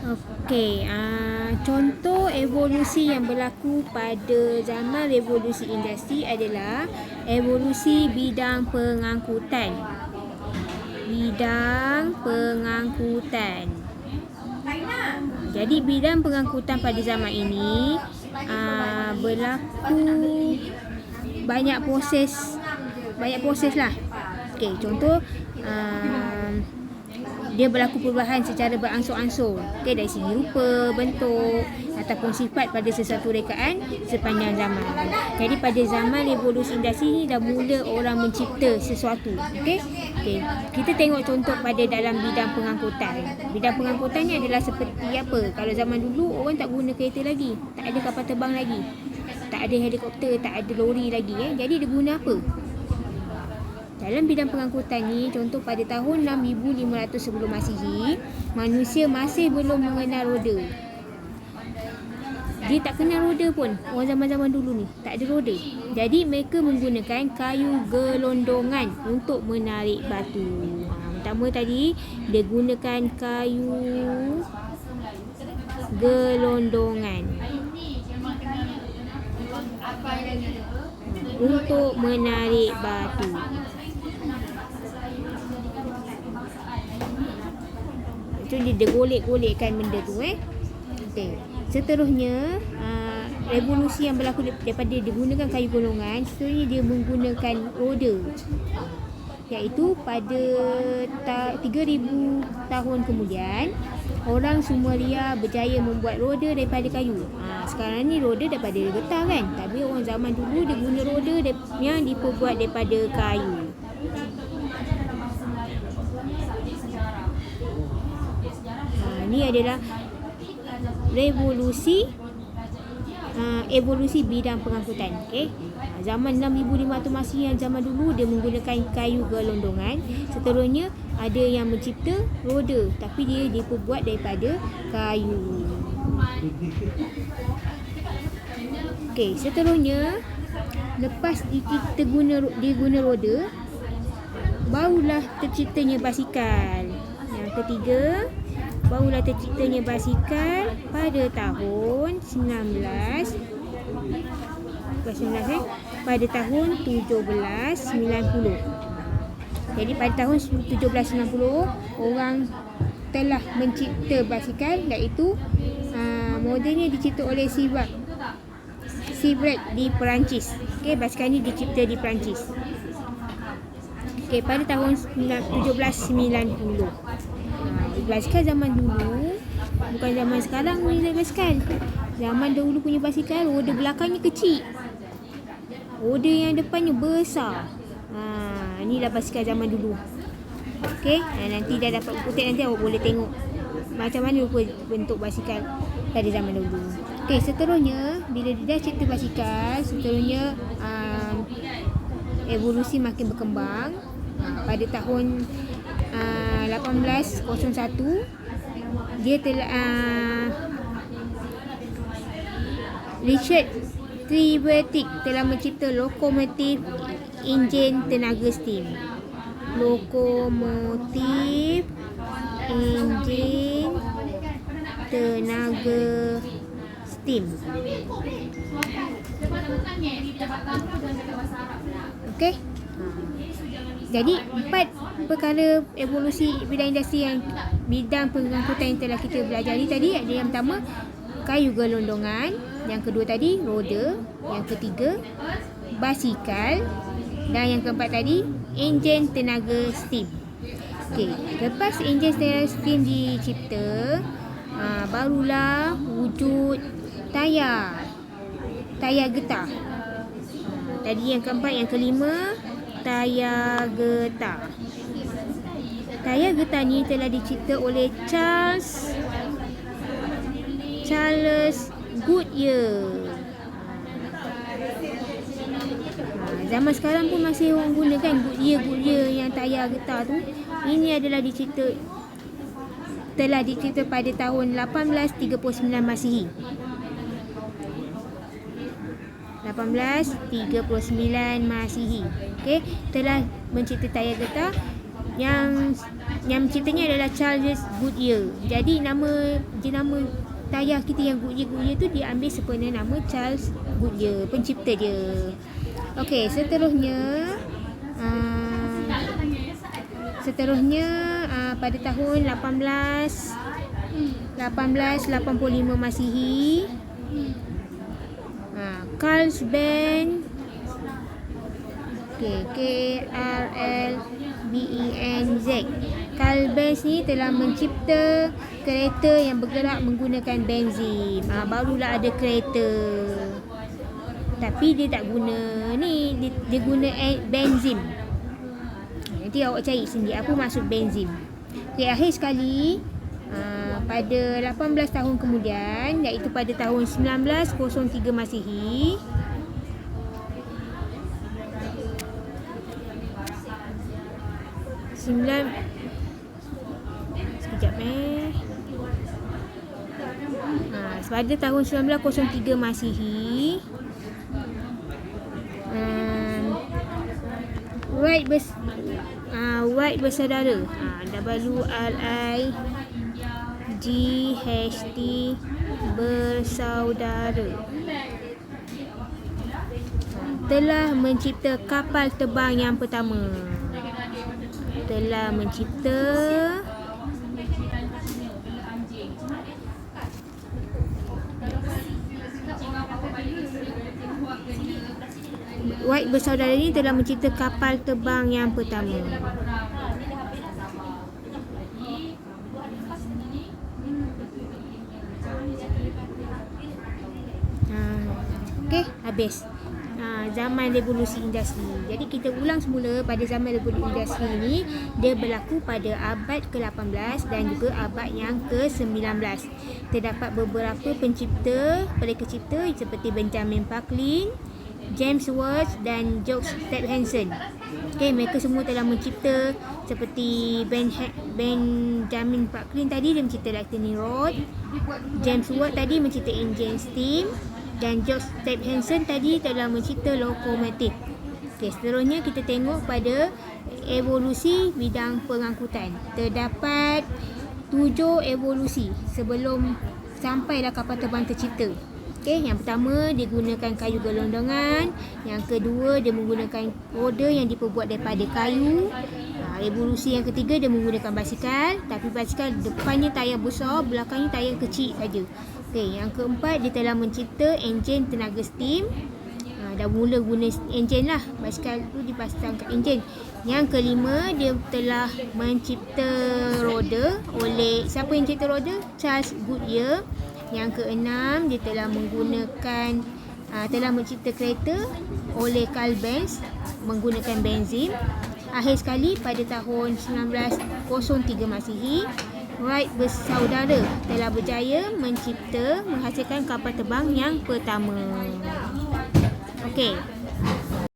Okey, contoh evolusi yang berlaku pada zaman revolusi industri adalah evolusi bidang pengangkutan. Bidang pengangkutan. Jadi bidang pengangkutan pada zaman ini berlaku banyak proses lah. Okey, contoh dia berlaku perubahan secara beransur-ansur, dari segi rupa, bentuk ataupun sifat pada sesuatu rekaan sepanjang zaman. Jadi pada zaman revolusi industri ni dah mula orang mencipta sesuatu. Okey. Kita tengok contoh pada dalam bidang pengangkutan. Bidang pengangkutan ni adalah seperti apa? Kalau zaman dulu orang tak guna kereta lagi, tak ada kapal terbang lagi, tak ada helikopter, tak ada lori lagi. Jadi dia guna apa? Dalam bidang pengangkutan ni, contoh pada tahun 6500 sebelum Masihi, manusia masih belum mengenal roda. Dia tak kenal roda pun. Orang zaman-zaman dulu ni tak ada roda. Jadi mereka menggunakan kayu gelondongan untuk menarik batu. Pertama tadi dia gunakan kayu gelondongan untuk menarik batu. So dia golek-golekkan benda tu. Okey. Seterusnya revolusi yang berlaku daripada digunakan kayu golongan, seterusnya dia menggunakan roda, iaitu pada 3000 tahun kemudian orang Sumeria berjaya membuat roda daripada kayu. Sekarang ni roda daripada getah kan, tapi orang zaman dulu dia guna roda yang diperbuat daripada kayu. Ini adalah evolusi bidang pengangkutan. Okey. Zaman 6500 Masihi yang zaman dulu dia menggunakan kayu gelondongan. Seterusnya ada yang mencipta roda, tapi dia diperbuat daripada kayu. Okey, seterusnya lepas kita guna roda, barulah terciptanya basikal. Yang ketiga, barulah terciptanya basikal pada tahun 1790. Jadi pada tahun 1790 orang telah mencipta basikal, iaitu modelnya dicipta oleh Sebright di Perancis. Okey, basikal ni dicipta di Perancis. Okey, pada tahun 1790. Basikal zaman dulu bukan zaman sekarang punya basikal. Zaman dahulu punya basikal, roda belakangnya kecil, roda yang depannya besar. Inilah basikal zaman dulu. Okey, nanti dah dapat kutip, nanti awak boleh tengok macam mana rupa bentuk basikal pada zaman dulu. Okey, seterusnya bila dia dah cipta basikal, seterusnya evolusi makin berkembang. Pada tahun 1801 dia telah Richard Trevithick telah mencipta lokomotif enjin tenaga steam. Lokomotif enjin tenaga steam. Okey. Jadi 4 perkara evolusi bidang industri yang bidang pengangkutan yang telah kita belajari tadi. Ada yang pertama kayu gelondongan, yang kedua tadi roda, yang ketiga basikal, dan yang keempat tadi enjin tenaga steam. Okey, lepas enjin tenaga steam dicipta, barulah wujud tayar getah. Tadi yang keempat, yang kelima tayar getah. Tayar getah ni telah dicipta oleh Charles Goodyear. Zaman sekarang pun masih orang guna kan Goodyear yang tayar getah tu. Ini adalah telah dicipta pada tahun 1839 Masihi. 1839 Masihi. Okey, telah mencipta tayar getah yang menciptanya adalah Charles Goodyear. Jadi nama tayar kita yang Goodyear tu diambil sempena nama Charles Goodyear, pencipta dia. Okey, seterusnya pada tahun 1885 Masihi, Carlsbenz, K-R-L-B-E-N-Z, Carlsbenz ni telah mencipta kereta yang bergerak menggunakan benzin. Barulah ada kereta, tapi dia tak guna ni, dia guna benzin. Nanti awak cari sendiri apa maksud benzin. Okey, akhir sekali pada 18 tahun kemudian, iaitu pada tahun 1903 Masihi, pada tahun 1903 Masihi, Wright bersaudara, W-R-I-G-H-T bersaudara, telah mencipta kapal terbang yang pertama. Wright bersaudara ni telah mencipta kapal terbang yang pertama. Okey, habis. Zaman revolusi industri. Jadi kita ulang semula, pada zaman revolusi industri ni dia berlaku pada abad ke-18 dan juga abad yang ke-19. Terdapat beberapa mereka cipta seperti Benjamin Franklin, James Watt dan George Stephenson. Okey, mereka semua telah mencipta, seperti Benjamin Franklin tadi dia mencipta lightning rod, James Watt tadi mencipta enjin steam, dan George Stephenson tadi telah mencipta lokomotif. Okey, seterusnya kita tengok pada evolusi bidang pengangkutan. Terdapat 7 evolusi sebelum sampailah kapal terbang tercipta. Okey, yang pertama dia gunakan kayu gelondongan, yang kedua dia menggunakan roda yang diperbuat daripada kayu. Evolusi yang ketiga dia menggunakan basikal, tapi basikal depannya tayar besar, belakangnya tayar kecil saja. Okey, yang keempat dia telah mencipta enjin tenaga steam. Dah mula guna enjin lah, basikal tu dipasang kat enjin. Yang kelima dia telah mencipta roda oleh siapa yang cipta roda? Charles Goodyear. Yang keenam dia telah mencipta kereta oleh Carlsbenz menggunakan benzin. Akhir sekali pada tahun 1903 Masihi, Wright bersaudara telah berjaya menghasilkan kapal terbang yang pertama. Okey.